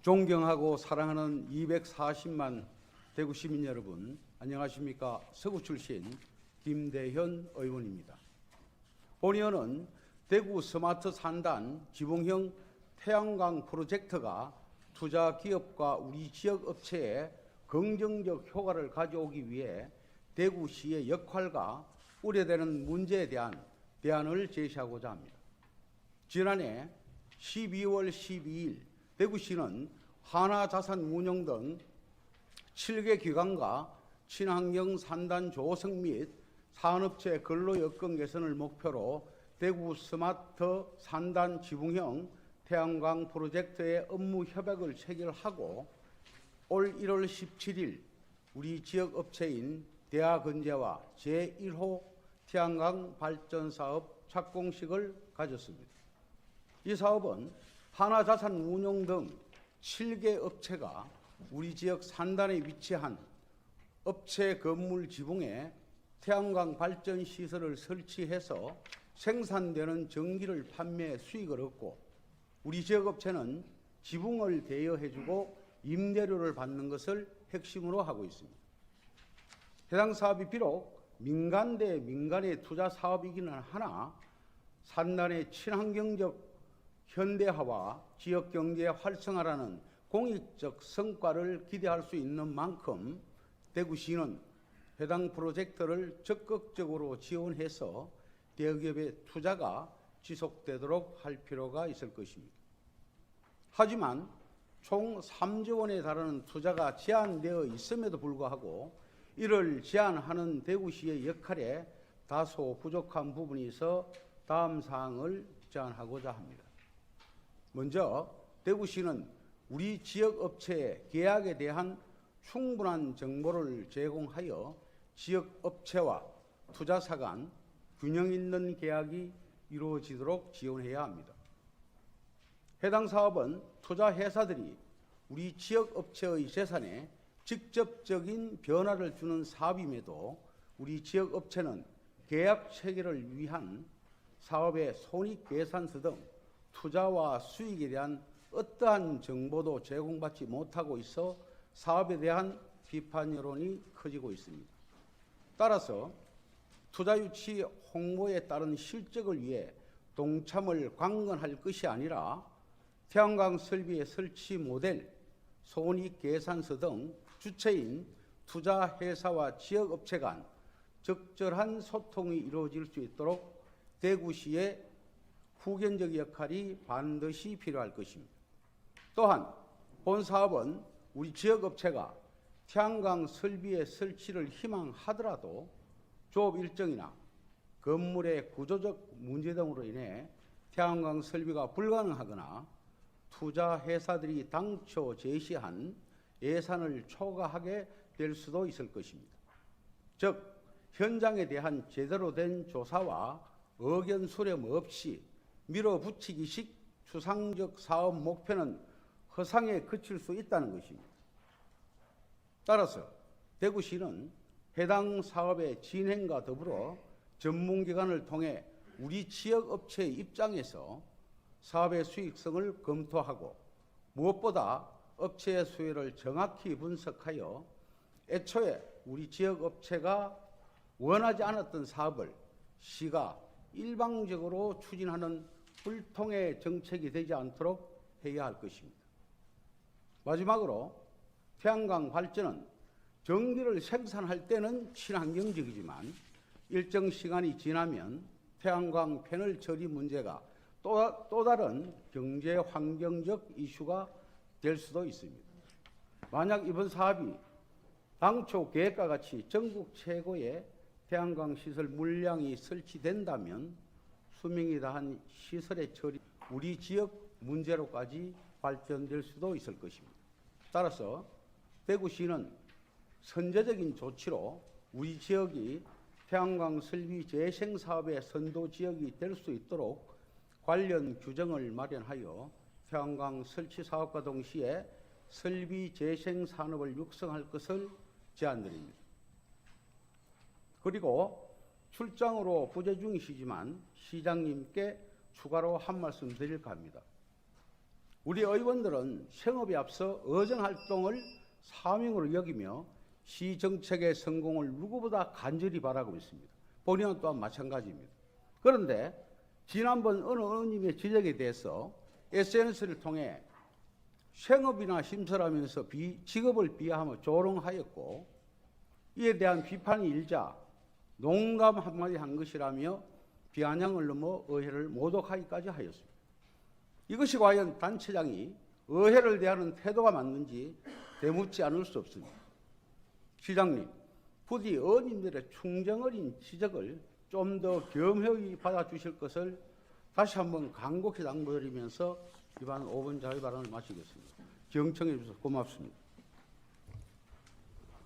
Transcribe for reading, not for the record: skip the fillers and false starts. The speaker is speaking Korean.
존경하고 사랑하는 240만 대구 시민 여러분, 안녕하십니까? 서구 출신 김대현 의원입니다. 본의원은 대구 스마트 산단 지붕형 태양광 프로젝트가 투자 기업과 우리 지역 업체에 긍정적 효과를 가져오기 위해 대구시의 역할과 우려되는 문제에 대한 대안을 제시하고자 합니다. 지난해 12월 12일 대구시는 하나자산운용 등 7개 기관과 친환경 산단 조성 및 산업체 근로여건 개선을 목표로 대구 스마트 산단 지붕형 태양광 프로젝트의 업무 협약을 체결하고 올 1월 17일 우리 지역 업체인 대하건재와 제1호 태양광 발전 사업 착공식을 가졌습니다. 이 사업은 하나자산운용 등 7개 업체가 우리 지역 산단에 위치한 업체 건물 지붕에 태양광 발전 시설을 설치해서 생산되는 전기를 판매해 수익을 얻고 우리 지역 업체는 지붕을 대여해주고 임대료를 받는 것을 핵심으로 하고 있습니다. 해당 사업이 비록 민간 대 민간의 투자 사업이기는 하나 산단의 친환경적 현대화와 지역경제 활성화라는 공익적 성과를 기대할 수 있는 만큼 대구시는 해당 프로젝트를 적극적으로 지원해서 대기업의 투자가 지속되도록 할 필요가 있을 것입니다. 하지만 총 3조 원에 달하는 투자가 제한되어 있음에도 불구하고 이를 제한하는 대구시의 역할에 다소 부족한 부분이 있어 다음 사항을 제안하고자 합니다. 먼저 대구시는 우리 지역 업체의 계약에 대한 충분한 정보를 제공하여 지역 업체와 투자사 간 균형 있는 계약이 이루어지도록 지원해야 합니다. 해당 사업은 투자 회사들이 우리 지역 업체의 재산에 직접적인 변화를 주는 사업임에도 우리 지역 업체는 계약 체결을 위한 사업의 손익계산서 등 투자와 수익에 대한 어떠한 정보도 제공받지 못하고 있어 사업에 대한 비판 여론이 커지고 있습니다. 따라서 투자 유치 홍보에 따른 실적을 위해 동참을 관건할 것이 아니라 태양광 설비의 설치 모델, 손익계산서 등 주체인 투자 회사와 지역 업체 간 적절한 소통이 이루어질 수 있도록 대구시의 후견적 역할이 반드시 필요할 것입니다. 또한 본 사업은 우리 지역 업체가 태양광 설비의 설치를 희망하더라도 조업 일정이나 건물의 구조적 문제 등으로 인해 태양광 설비가 불가능하거나 투자 회사들이 당초 제시한 예산을 초과하게 될 수도 있을 것입니다. 즉 현장에 대한 제대로 된 조사와 의견 수렴 없이 밀어붙이기식 추상적 사업 목표는 허상에 그칠 수 있다는 것입니다. 따라서 대구시는 해당 사업의 진행과 더불어 전문기관을 통해 우리 지역 업체의 입장에서 사업의 수익성을 검토하고 무엇보다 업체의 수요를 정확히 분석하여 애초에 우리 지역 업체가 원하지 않았던 사업을 시가 일방적으로 추진하는 불통의 정책이 되지 않도록 해야 할 것입니다. 마지막으로 태양광 발전은 전기를 생산할 때는 친환경적이지만 일정 시간이 지나면 태양광 패널 처리 문제가 또 다른 경제 환경적 이슈가 될 수도 있습니다. 만약 이번 사업이 당초 계획과 같이 전국 최고의 태양광 시설 물량이 설치된다면 수명이 다한 시설의 처리, 우리 지역 문제로까지 발전될 수도 있을 것입니다. 따라서 대구시는 선제적인 조치로 우리 지역이 태양광 설비 재생 사업의 선도 지역이 될 수 있도록 관련 규정을 마련하여 태양광 설치 사업과 동시에 설비 재생 산업을 육성할 것을 제안드립니다. 그리고 출장으로 부재 중이시지만 시장님께 추가로 한 말씀 드릴까 합니다. 우리 의원들은 생업에 앞서 의정활동을 사명으로 여기며 시 정책의 성공을 누구보다 간절히 바라고 있습니다. 본인은 또한 마찬가지입니다. 그런데 지난번 어느 의원님의 지적에 대해서 SNS를 통해 생업이나 심설하면서 직업을 비하하며 조롱하였고, 이에 대한 비판이 일자 농담 한마디 한 것이라며 비아냥을 넘어 의회를 모독하기까지 하였습니다. 이것이 과연 단체장이 의회를 대하는 태도가 맞는지 되묻지 않을 수 없습니다. 시장님, 부디 의원님들의 충정 어린 지적을 좀 더 겸허히 받아주실 것을 다시 한번 간곡히 당부드리면서 이번 5분 자유 발언을 마치겠습니다. 경청해 주셔서 고맙습니다.